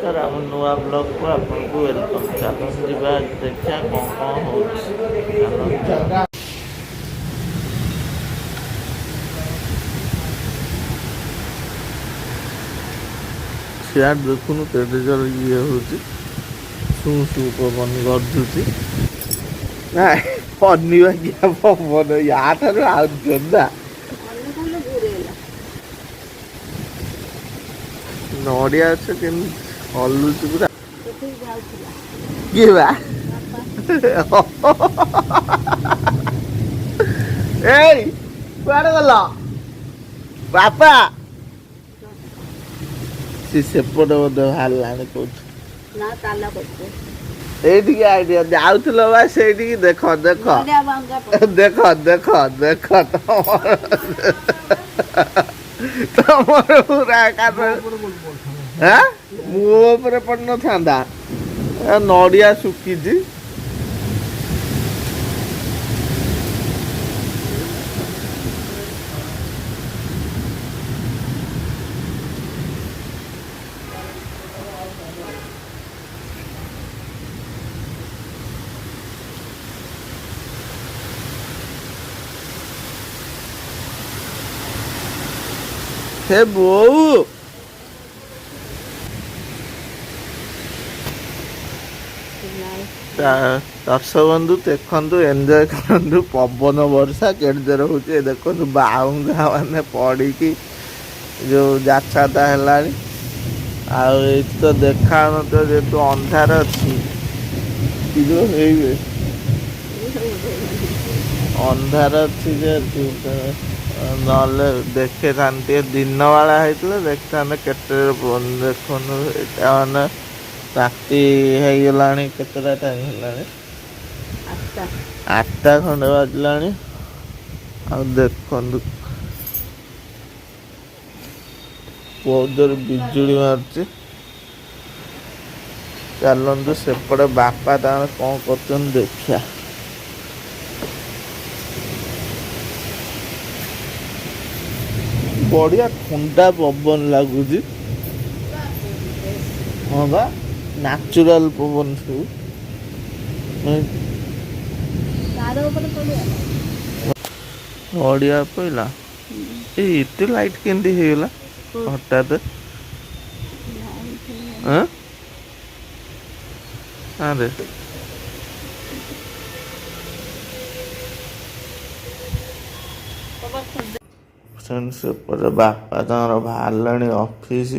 नमस्कार आम नुआ ब्लॉग को आपको वेलकम चलते देखा कौन कौन हो सियाड़ देखुन केटे जल ये हूँ शू शू पवन गर्जुची ना पनिवा क्या पवन या जोरदार नड़िया अच्छे के हलुच पूरा किए बा ए कुआडे गल बापा सी सेपटे बोधे बाहर कौन आइडिया जाऊल बा से देख देख देख देख देख तमर पूरा मुह पड़ था नड़िया सुखी हे बो दर्शक बंधु देखु एंजॉय करूँ पवन वर्षा केजर हो देखु बाउंगा मैंने पड़ी जो जाचाता है तो देखा न तो जेतु अंधार अच्छी अंधार अच्छी ना देखे था दिन बेला होता देखता केटे देखु मैंने राति होगला केतटा टाइम है 8टा खंडे बाजला देखु बहुत जोर बिजुली मार्च चलतु सेपटे बापा कौन कर देखा बढ़िया ठंडा पवन लगुच हाँ बा नेचुरल पवन सब बढ़िया पहला ये लाइट केमती होगला हठात अरे बापा बाहर ऑफिस